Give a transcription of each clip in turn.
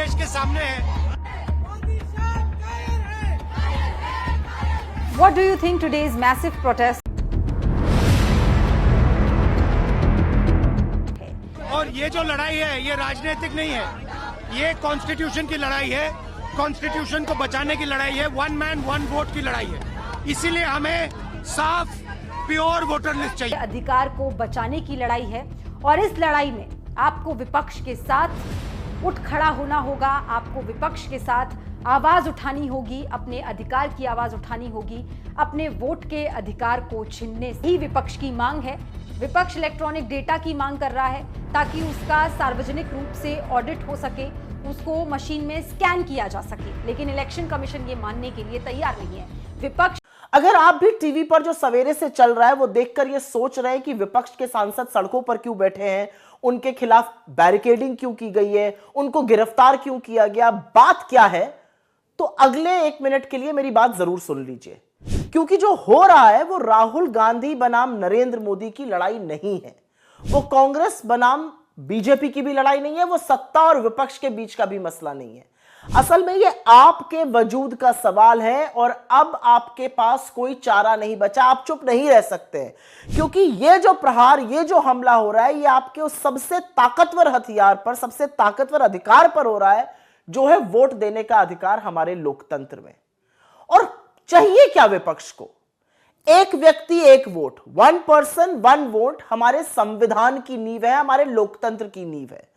देश के सामने है। What do you think today's massive protest? और ये जो लड़ाई है ये राजनीतिक नहीं है, ये कॉन्स्टिट्यूशन की लड़ाई है, कॉन्स्टिट्यूशन को बचाने की लड़ाई है, वन मैन वन वोट की लड़ाई है। इसीलिए हमें साफ प्योर वोटर लिस्ट चाहिए। अधिकार को बचाने की लड़ाई है और इस लड़ाई में आपको विपक्ष के साथ उठ खड़ा होना होगा, आपको विपक्ष के साथ आवाज उठानी होगी, अपने अधिकार की आवाज उठानी होगी, अपने वोट के अधिकार को छीनने ही विपक्ष की मांग है। विपक्ष इलेक्ट्रॉनिक डेटा की मांग कर रहा है ताकि उसका सार्वजनिक रूप से ऑडिट हो सके, उसको मशीन में स्कैन किया जा सके, लेकिन इलेक्शन कमीशन ये मानने के लिए तैयार नहीं है। विपक्ष अगर आप भी टीवी पर जो सवेरे से चल रहा है वो देखकर ये सोच रहे हैं कि विपक्ष के सांसद सड़कों पर क्यों बैठे हैं, उनके खिलाफ बैरिकेडिंग क्यों की गई है, उनको गिरफ्तार क्यों किया गया, बात क्या है, तो अगले 1 मिनट के लिए मेरी बात जरूर सुन लीजिए, क्योंकि जो हो रहा है वो राहुल गांधी बनाम नरेंद्र मोदी की लड़ाई नहीं है, वो कांग्रेस बनाम बीजेपी की भी लड़ाई नहीं है, वो सत्ता और विपक्ष के बीच का भी मसला नहीं है। असल में ये आपके वजूद का सवाल है और अब आपके पास कोई चारा नहीं बचा, आप चुप नहीं रह सकते हैं, क्योंकि ये जो प्रहार, ये जो हमला हो रहा है, ये आपके उस सबसे ताकतवर हथियार पर, सबसे ताकतवर अधिकार पर हो रहा है, जो है वोट देने का अधिकार हमारे लोकतंत्र में। और चाहिए क्या विपक्ष को? एक व्यक्ति एक vote, one person one vote हमारे संविधान की नींव है, हमारे लोकतंत्र की नींव है।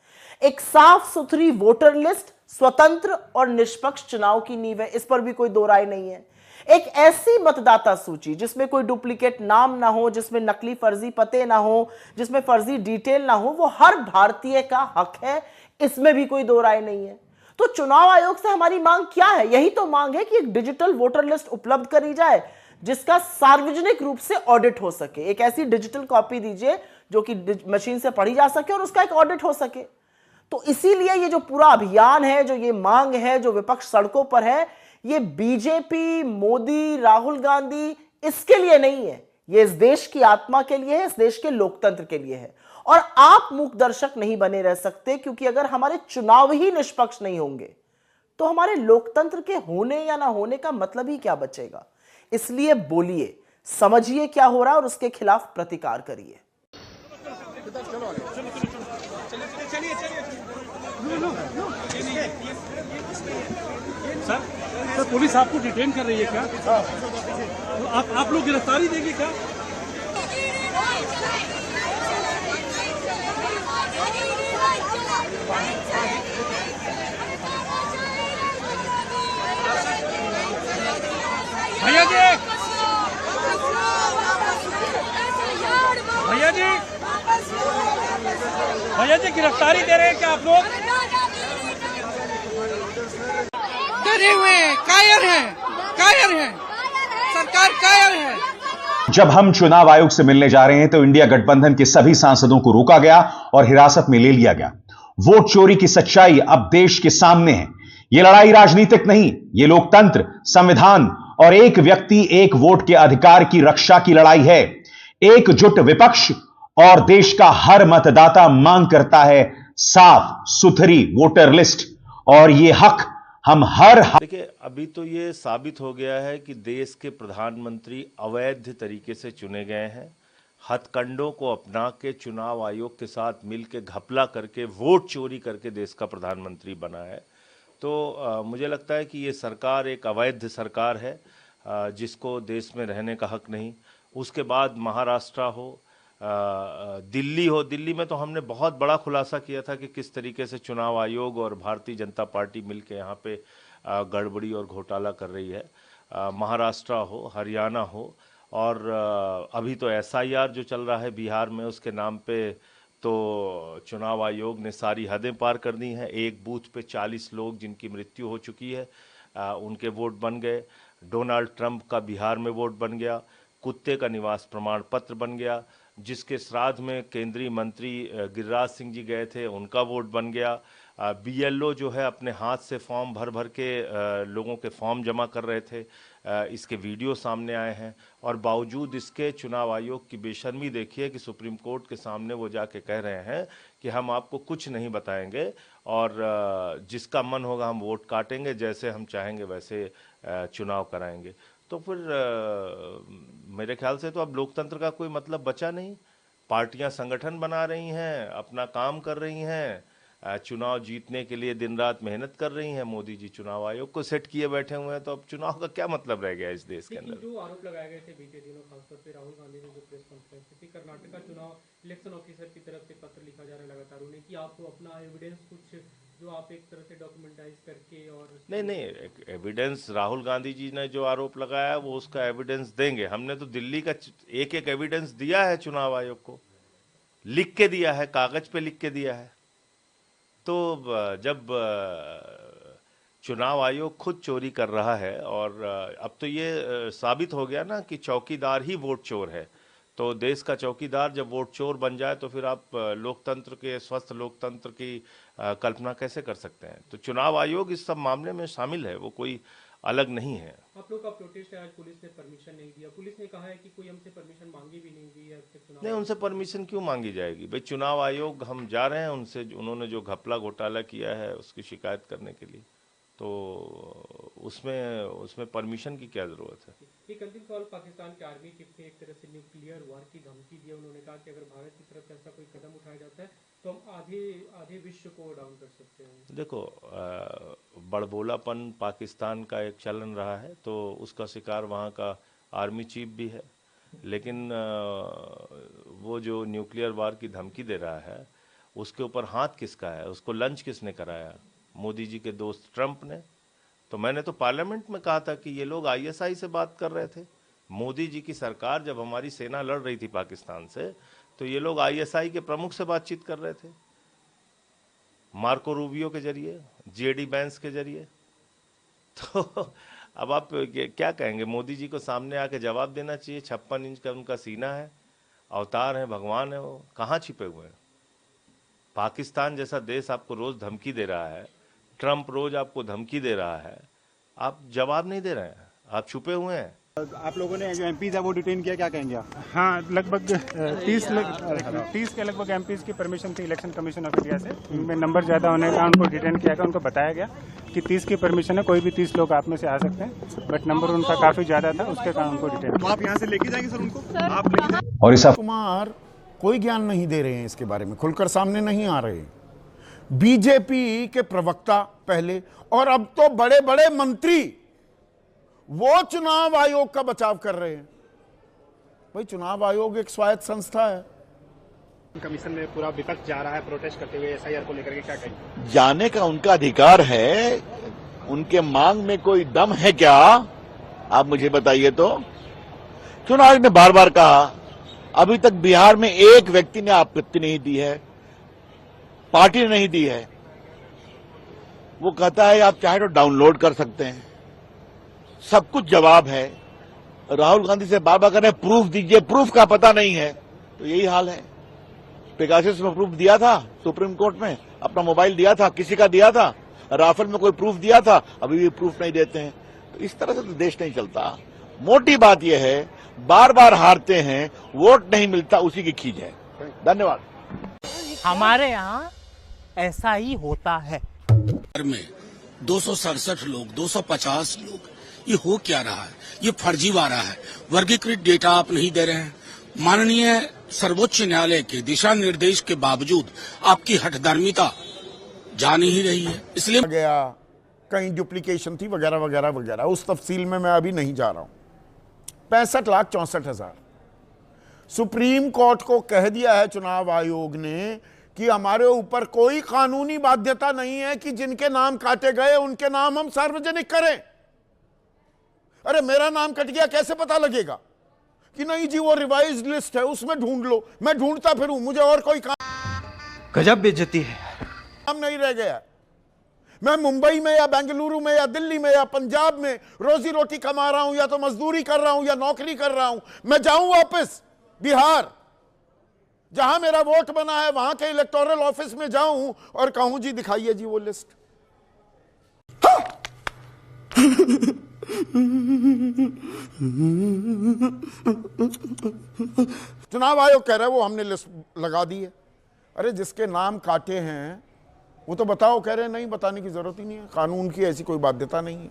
एक साफ सुथरी वोटर लिस्ट स्वतंत्र और निष्पक्ष चुनाव की नींव है, इस पर भी कोई दो राय नहीं है। एक ऐसी मतदाता सूची जिसमें कोई डुप्लीकेट नाम ना हो, जिसमें नकली फर्जी पते ना हो, जिसमें फर्जी डिटेल ना हो, वो हर भारतीय का हक है, इसमें भी कोई दो राय नहीं है। तो चुनाव आयोग से हमारी मांग क्या है? यही तो मांग है कि एक डिजिटल वोटर लिस्ट उपलब्ध करी जाए जिसका सार्वजनिक रूप से ऑडिट हो सके। एक ऐसी डिजिटल कॉपी दीजिए जो कि मशीन से पढ़ी जा सके और उसका एक ऑडिट हो सके। तो इसीलिए ये जो पूरा अभियान है, जो ये मांग है, जो विपक्ष सड़कों पर है, ये बीजेपी, मोदी, राहुल गांधी इसके लिए नहीं है, ये इस देश की आत्मा के लिए है, इस देश के लोकतंत्र के लिए है। और आप मूक दर्शक नहीं बने रह सकते, क्योंकि अगर हमारे चुनाव ही निष्पक्ष नहीं होंगे तो हमारे लोकतंत्र के होने या ना होने का मतलब ही क्या बचेगा। इसलिए बोलिए, समझिए क्या हो रहा है और उसके खिलाफ प्रतिकार करिए। सर पुलिस आपको डिटेन कर रही है क्या? तो आप लोग गिरफ्तारी देंगे क्या? भैया जी, भैया जी, भैया जी गिरफ्तारी दे रहे हैं क्या आप लोग? डरे हुए हैं, कायर हैं, कायर हैं, सरकार कायर है। जब हम चुनाव आयोग से मिलने जा रहे हैं तो इंडिया गठबंधन के सभी सांसदों को रोका गया और हिरासत में ले लिया गया। वोट चोरी की सच्चाई अब देश के सामने है। यह लड़ाई राजनीतिक नहीं, यह लोकतंत्र, संविधान और एक व्यक्ति एक वोट के अधिकार की रक्षा की लड़ाई है। एकजुट विपक्ष और देश का हर मतदाता मांग करता है साफ सुथरी वोटर लिस्ट, और यह हक हम देखिए, अभी तो ये साबित हो गया है कि देश के प्रधानमंत्री अवैध तरीके से चुने गए हैं। हथकंडों को अपना के चुनाव आयोग के साथ मिलकर घपला करके वोट चोरी करके देश का प्रधानमंत्री बना है। तो मुझे लगता है कि ये सरकार एक अवैध सरकार है, जिसको देश में रहने का हक नहीं। उसके बाद महाराष्ट्र हो, दिल्ली हो, दिल्ली में तो हमने बहुत बड़ा खुलासा किया था कि किस तरीके से चुनाव आयोग और भारतीय जनता पार्टी मिलके यहाँ पे गड़बड़ी और घोटाला कर रही है। महाराष्ट्र हो, हरियाणा हो, और अभी तो एसआईआर जो चल रहा है बिहार में, उसके नाम पे तो चुनाव आयोग ने सारी हदें पार कर दी हैं। एक बूथ पे 40 लोग जिनकी मृत्यु हो चुकी है, उनके वोट बन गए। डोनाल्ड ट्रंप का बिहार में वोट बन गया। कुत्ते का निवास प्रमाण पत्र बन गया। जिसके श्राद्ध में केंद्रीय मंत्री गिरिराज सिंह जी गए थे, उनका वोट बन गया। बीएलओ जो है अपने हाथ से फॉर्म भर भर के लोगों के फॉर्म जमा कर रहे थे। इसके वीडियो सामने आए हैं और बावजूद इसके चुनाव आयोग की बेशर्मी देखिए कि सुप्रीम कोर्ट के सामने वो जाके कह रहे हैं कि हम आपको कुछ नहीं बताएंगे और जिसका मन होगा हम वोट काटेंगे, जैसे हम चाहेंगे वैसे चुनाव कराएंगे। तो फिर मेरे ख्याल से तो अब लोकतंत्र का कोई मतलब बचा नहीं। पार्टियां संगठन बना रही हैं, अपना काम कर रही हैं, चुनाव जीतने के लिए दिन रात मेहनत कर रही हैं। मोदी जी चुनाव आयोग को सेट किए बैठे हुए हैं, तो अब चुनाव का क्या मतलब रह गया इस देश के अंदर। जो आरोप लगाए गए थे बीते दिनों खासतौर पे राहुल गांधी ने जो प्रेस कॉन्फ्रेंस की, कर्नाटक का चुनाव इलेक्शन ऑफिसर की तरफ से पत्र लिखा जा रहा है लगातार उन्हें कि आपको अपना एविडेंस कुछ जो आप एक तरह से डॉक्यूमेंटाइज करके और नहीं एविडेंस राहुल गांधी जी ने जो आरोप लगाया वो उसका एविडेंस देंगे। हमने तो दिल्ली का एक एक एविडेंस दिया है चुनाव आयोग को, लिख के दिया है, कागज पे लिख के दिया है। तो जब चुनाव आयोग खुद चोरी कर रहा है और अब तो ये साबित हो गया ना कि चौकीदार ही वोट चोर है, तो देश का चौकीदार जब वोट चोर बन जाए तो फिर आप लोकतंत्र के, स्वस्थ लोकतंत्र की कल्पना कैसे कर सकते हैं। तो चुनाव आयोग इस सब मामले में शामिल है, वो कोई अलग नहीं है। आप लोग का प्रोटेस्ट है, आज पुलिस ने परमिशन नहीं दिया, पुलिस ने कहा है कि कोई हमसे परमिशन मांगी भी नहीं गई है चुनाव। नहीं, उनसे परमिशन क्यों मांगी जाएगी भाई। चुनाव आयोग हम जा रहे हैं उनसे, उन्होंने जो घपला घोटाला किया है उसकी शिकायत करने के लिए, तो उसमें परमिशन की क्या जरूरत है। एक अंतिम सवाल, पाकिस्तान के आर्मी चीफ ने एक तरह से न्यूक्लियर वार की धमकी दी। उन्होंने कहा कि अगर भारत की तरफ से ऐसा कोई कदम उठाया जाता है तो हम आधे विश्व को डाउन कर सकते हैं। देखो, बड़बोलापन पाकिस्तान का एक चलन रहा है, तो उसका शिकार वहाँ का आर्मी चीफ भी है। लेकिन वो जो न्यूक्लियर वार की धमकी दे रहा है उसके ऊपर हाथ किसका है, उसको लंच किसने कराया? मोदी जी के दोस्त ट्रंप ने। तो मैंने तो पार्लियामेंट में कहा था कि ये लोग आईएसआई से बात कर रहे थे। मोदी जी की सरकार जब हमारी सेना लड़ रही थी पाकिस्तान से, तो ये लोग आईएसआई के प्रमुख से बातचीत कर रहे थे, मार्को रूबियो के जरिए, जेडी बैंस के जरिए। तो अब आप क्या कहेंगे? मोदी जी को सामने आके जवाब देना चाहिए। 56 इंच का उनका सीना है, अवतार है, भगवान है, वो कहाँ छिपे हुए हैं? पाकिस्तान जैसा देश आपको रोज धमकी दे रहा है, ट्रंप रोज आपको धमकी दे रहा है, आप जवाब नहीं दे रहे हैं, आप छुपे हुए हैं। आप लोगों ने जो एमपीज है वो डिटेन किया, क्या कहेंगे आप? हाँ, लगभग 30 के लगभग एमपीज की परमिशन थी इलेक्शन कमीशन ऑफ इंडिया से। उनमें नंबर ज़्यादा होने का उनको डिटेन किया गया। उनको बताया गया कि 30 की परमिशन है, कोई भी 30 लोग आप में से आ सकते हैं, बट नंबर उनका काफ़ी ज़्यादा था, उसके कारण उनको डिटेन। तो आप यहाँ से लेके जाएंगे सर उनको? आप लेके और इस कुमार कोई ज्ञान नहीं दे रहे हैं, इसके बारे में खुलकर सामने नहीं आ रहे। बीजेपी के प्रवक्ता पहले और अब तो बड़े बड़े मंत्री वो चुनाव आयोग का बचाव कर रहे हैं। भाई, चुनाव आयोग एक स्वायत्त संस्था है। कमीशन में पूरा विपक्ष जा रहा है प्रोटेस्ट करते हुए एसआईआर को लेकर के, क्या कहेंगे? जाने का उनका अधिकार है, उनके मांग में कोई दम है क्या? आप मुझे बताइए। तो चुनाव आयोग ने बार बार कहा, अभी तक बिहार में एक व्यक्ति ने आपत्ति नहीं दी है, पार्टी ने नहीं दी है। वो कहता है आप चाहे तो डाउनलोड कर सकते हैं, सब कुछ जवाब है। राहुल गांधी से बार बार कह रहे हैं प्रूफ दीजिए, प्रूफ का पता नहीं है। तो यही हाल है। पेगासस में प्रूफ दिया था सुप्रीम कोर्ट में, अपना मोबाइल दिया था, किसी का दिया था। राफेल में कोई प्रूफ दिया था, अभी भी प्रूफ नहीं देते हैं। तो इस तरह से तो देश नहीं चलता। मोटी बात यह है, बार बार हारते हैं, वोट नहीं मिलता, उसी की खींच है। धन्यवाद। हमारे यहाँ ऐसा ही होता है। में 267 लोग, 250 लोग, ये हो क्या रहा है? ये फर्जीवाड़ा है। वर्गीकृत डेटा आप नहीं दे रहे हैं। माननीय सर्वोच्च न्यायालय के दिशा निर्देश के बावजूद आपकी हठधर्मिता जा नहीं रही है। इसलिए गया कहीं डुप्लीकेशन थी वगैरह वगैरह वगैरह, उस तफसील में मैं अभी नहीं जा रहा हूं। 65,64,000 सुप्रीम कोर्ट को कह दिया है चुनाव आयोग ने कि हमारे ऊपर कोई कानूनी बाध्यता नहीं है कि जिनके नाम काटे गए उनके नाम हम सार्वजनिक करें। अरे मेरा नाम कट गया, कैसे पता लगेगा? कि नहीं जी वो रिवाइज्ड लिस्ट है, उसमें ढूंढ लो। मैं ढूंढता फिरूं, मुझे और कोई काम। गजब बेइज्जती है। काम नहीं रह गया। मैं मुंबई में या बेंगलुरु में या दिल्ली में या पंजाब में रोजी रोटी कमा रहा हूं, या तो मजदूरी कर रहा हूं या नौकरी कर रहा हूं। मैं जाऊं वापस बिहार, जहां मेरा वोट बना है वहां के इलेक्टोरल ऑफिस में जाऊं और कहूं जी दिखाइए जी वो लिस्ट। चुनाव आयोग कह रहा है वो हमने लिस्ट लगा दी है। अरे जिसके नाम काटे हैं वो तो बताओ, कह रहे हैं नहीं बताने की जरूरत ही नहीं है, कानून की ऐसी कोई बाध्यता नहीं है।